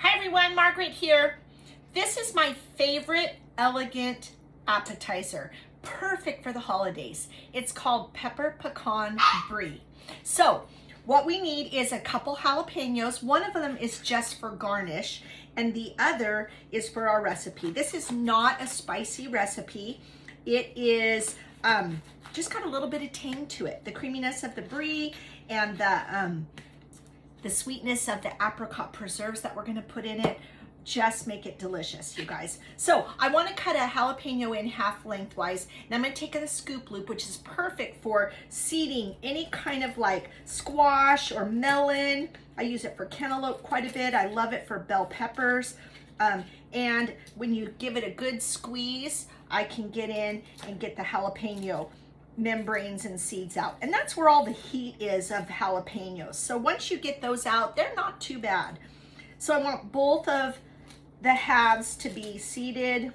Hi everyone, Margaret here. This is my favorite elegant appetizer, perfect for the holidays. It's called Pepper Pecan Brie. So what we need is a couple jalapenos. One of them is just for garnish and the other is for our recipe. This is not a spicy recipe. It is just got a little bit of tang to it. The creaminess of the brie and the sweetness of the apricot preserves that we're gonna put in it just make it delicious, you guys. So I wanna cut a jalapeno in half lengthwise, and I'm gonna take a scoop loop, which is perfect for seeding any kind of like squash or melon. I use it for cantaloupe quite a bit. I love it for bell peppers. And when you give it a good squeeze, I can get in and get the jalapeno membranes and seeds out. And that's where all the heat is of jalapenos. So once you get those out, they're not too bad. So I want both of the halves to be seeded.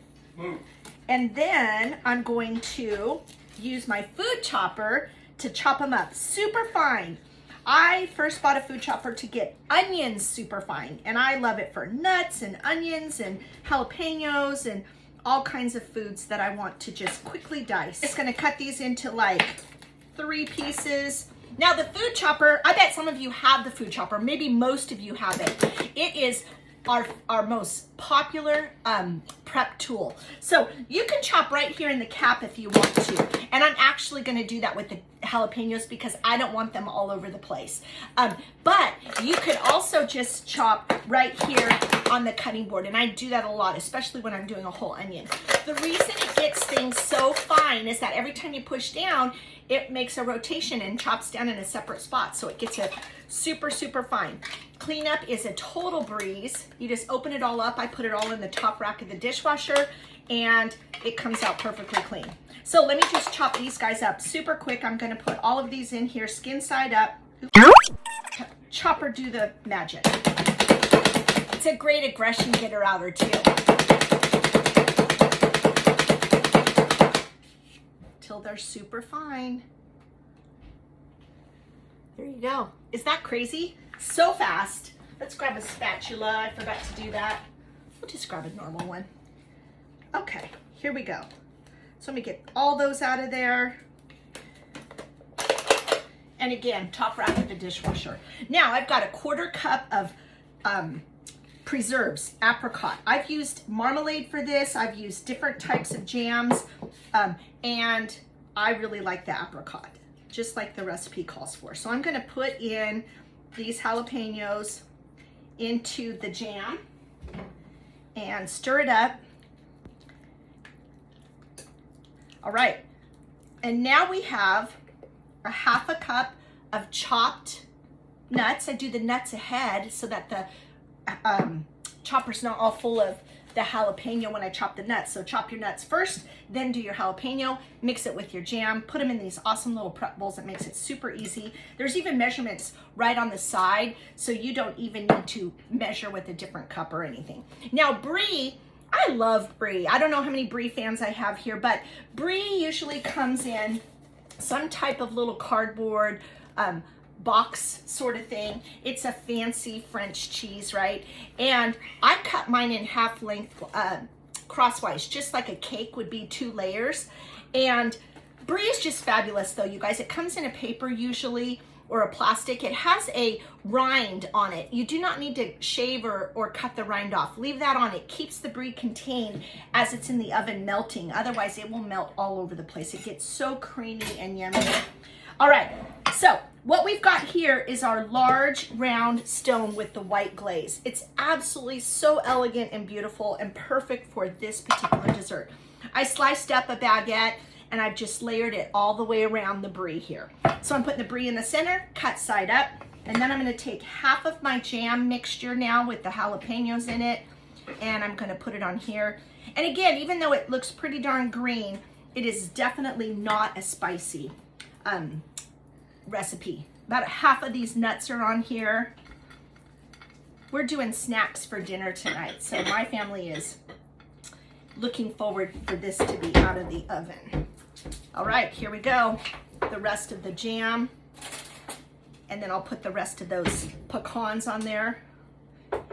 And then I'm going to use my food chopper to chop them up super fine. I first bought a food chopper to get onions super fine, and I love it for nuts and onions and jalapenos and all kinds of foods that I want to just quickly dice. Just gonna cut these into like 3 pieces. Now the food chopper, I bet some of you have the food chopper, maybe most of you have it. It is our most popular prep tool. So you can chop right here in the cap if you want to. And I'm actually gonna do that with the jalapenos because I don't want them all over the place. But you could also just chop right here on the cutting board. And I do that a lot, especially when I'm doing a whole onion. The reason it gets things so fine is that every time you push down, it makes a rotation and chops down in a separate spot. So it gets it super, super fine. Cleanup is a total breeze. You just open it all up. I put it all in the top rack of the dishwasher and it comes out perfectly clean. So let me just chop these guys up super quick. I'm gonna put all of these in here, skin side up. Chopper do the magic. It's a great aggression getter outer too. Till they're super fine. There you go. Is that crazy? So fast. Let's grab a spatula. I forgot to do that. We'll just grab a normal one. Okay, here we go. So let me get all those out of there. And again, top rack of the dishwasher. Now I've got a 1/4 cup of preserves, apricot. I've used marmalade for this. I've used different types of jams. And I really like the apricot, just like the recipe calls for. So I'm gonna put in these jalapenos into the jam and stir it up. All right, and now we have a 1/2 cup of chopped nuts. I do the nuts ahead so that the chopper's not all full of the jalapeno when I chop the nuts. So chop your nuts first, then do your jalapeno, mix it with your jam, put them in these awesome little prep bowls. That makes it super easy. There's even measurements right on the side, so you don't even need to measure with a different cup or anything. Now Brie, I love Brie. I don't know how many Brie fans I have here, but Brie usually comes in some type of little cardboard box sort of thing. It's a fancy French cheese, right? And I cut mine in half length crosswise, just like a cake would be 2 layers. And Brie is just fabulous though, you guys. It comes in a paper usually or a plastic. It has a rind on it. You do not need to shave or cut the rind off. Leave that on. It keeps the Brie contained as it's in the oven melting. Otherwise it will melt all over the place. It gets so creamy and yummy. All right, so what we've got here is our large round stone with the white glaze. It's absolutely so elegant and beautiful and perfect for this particular dessert. I sliced up a baguette and I've just layered it all the way around the Brie here. So I'm putting the Brie in the center, cut side up, and then I'm gonna take half of my jam mixture now with the jalapenos in it, and I'm gonna put it on here. And again, even though it looks pretty darn green, it is definitely not a spicy recipe. About 1/2 of these nuts are on here. We're doing snacks for dinner tonight, so my family is looking forward for this to be out of the oven. All right, here we go. The rest of the jam, and then I'll put the rest of those pecans on there.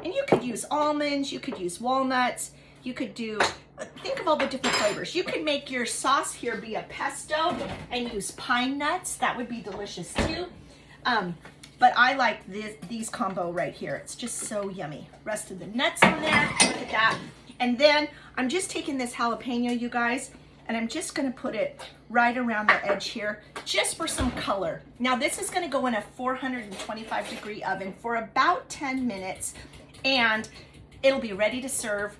And you could use almonds, you could use walnuts, you could do, think of all the different flavors. You could make your sauce here be a pesto and use pine nuts. That would be delicious too. But I like these combo right here. It's just so yummy. Rest of the nuts on there, look at that. And then I'm just taking this jalapeno, you guys, and I'm just gonna put it right around the edge here, just for some color. Now this is gonna go in a 425-degree oven for about 10 minutes, and it'll be ready to serve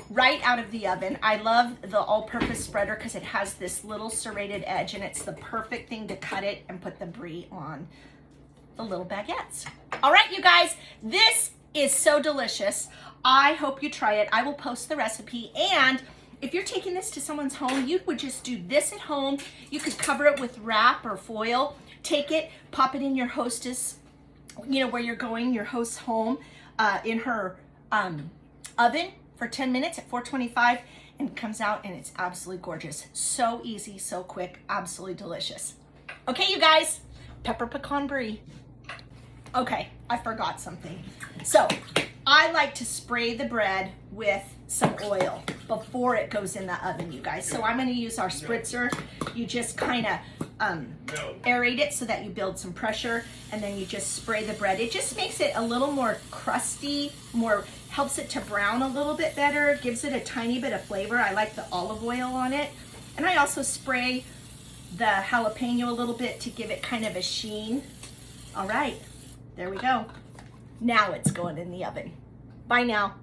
right out of the oven. I love the all-purpose spreader because it has this little serrated edge, and it's the perfect thing to cut it and put the brie on the little baguettes. All right, you guys, this is so delicious. I hope you try it. I will post the recipe, and if you're taking this to someone's home, you would just do this at home. You could cover it with wrap or foil. Take it, pop it in your hostess, you know, where you're going, your host's home, in her oven for 10 minutes at 425, and it comes out and it's absolutely gorgeous. So easy, so quick, absolutely delicious. Okay, you guys, pepper pecan brie. Okay, I forgot something. So I like to spray the bread with some oil before it goes in the oven, you guys. So I'm gonna use our spritzer. You just kind of aerate it so that you build some pressure, and then you just spray the bread. It just makes it a little more crusty, helps it to brown a little bit better, gives it a tiny bit of flavor. I like the olive oil on it. And I also spray the jalapeno a little bit to give it kind of a sheen. All right, there we go. Now it's going in the oven. Bye now.